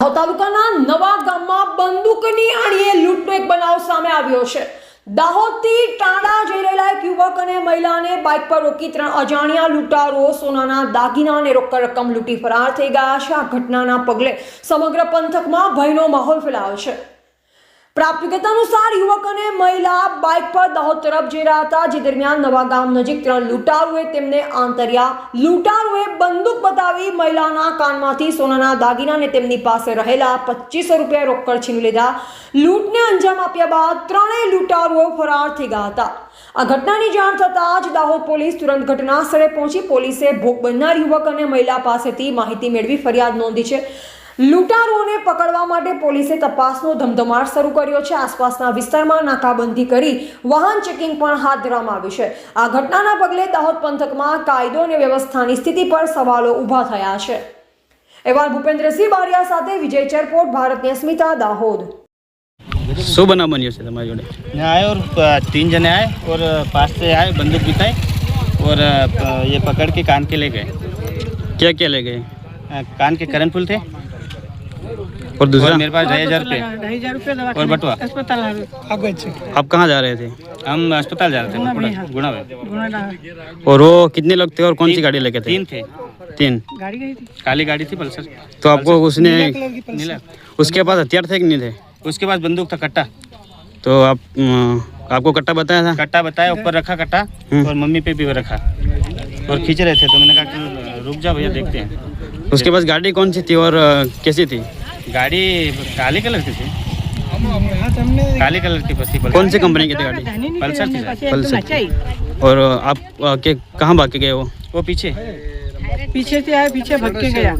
તાલુકાના નવા ગામમાં બંદૂકની આણીએ લૂંટનો એક બનાવ સામે આવ્યો છે। દાહોદથી ટાંડા જઈ રહેલા એક યુવક અને મહિલાને બાઇક પર રોકી 3 અજાણ્યા લૂંટારો સોનાના દાગીના અને રોકડ રકમ લૂંટી ફરાર થઈ ગયા છે। આ ઘટનાના પગલે સમગ્ર પંથકમાં ભયનો માહોલ ફેલાયો છે। प्राप्त विगत अनुसार युवक અને મહિલા બાઇક પર દાહોદ તરફ જઈ રહ્યા હતા, જે દરમિયાન નવા ગામ નજીક 3 લૂંટારોએ તેમને આંતર્યા। લૂંટારોએ બંદૂક બતાવી મહિલાના કાનમાંથી સોનાના દાગીના અને તેમની પાસે રહેલા 2500 રૂપિયા રોકડ છીનવી લીધા। લૂંટને અંજામ આપ્યા બાદ ત્રણેય લૂંટારોઓ ફરાર થઈ ગયા હતા। આ ઘટનાની જાણ થતાં જ દાહોદ પોલીસ તુરંત ઘટના સ્થળે પહોંચી પોલીસે ભોગ બનનાર યુવક અને મહિલા પાસેથી માહિતી મેળવી ફરિયાદ નોંધી છે। લૂંટારોને પકડવા માટે પોલીસે તપાસનો ધમધમાટ શરૂ કર્યો છે। આસપાસના વિસ્તારમાં નાકાબંધી કરી વાહન ચેકિંગ પણ હાથ ધરવામાં આવ્યું છે। આ ઘટનાના પગલે દાહોદ પંથકમાં કાયદો અને વ્યવસ્થાની સ્થિતિ પર સવાલો ઊભા થયા છે। અહેવાલ ભૂપેન્દ્રસિંહ બારિયા સાથે વિજય ચરપોટ, ભારતીય સ્મિતા, दाहोद। शो बना बनियो से तुम्हारे जोड़े यहाँ आए और 3 जने आए और पास से आए, बंदूक दिखाई और ये पकड़ के कान के ले गए। क्या क्या ले गए? कान के कर्णफूल थे और दूसरा और मेरे पास 2,500 रुपये और बटुआ। अस्पताल आप कहाँ जा रहे थे? हम अस्पताल जा रहे थे गुणा में। और वो कितने लोग थे और कौन सी गाड़ी लेके थे? 3 थे। 3 गाड़ी गई थी, काली गाड़ी थी पल्सर। तो आपको उसने नीला उसके पास हथियार थे कि नहीं थे? उसके पास बंदूक था, कट्टा। तो आपको कट्टा बताया था? कट्टा बताया, ऊपर रखा कट्टा और मम्मी पे भी रखा और खींच रहे थे। तो मैंने कहा कि रुक जाओ भैया, देखते हैं। उसके पास गाड़ी कौन सी थी और कैसी थी? गाड़ी काली कलर की थी, काली कलर की बस थी। कौन सी कंपनी की थी गाड़ी? पल्सर थी सर। पल्सर। और आप के कहाँ भाग के गए वो? वो पीछे पीछे से आया, पीछे भाग के गया।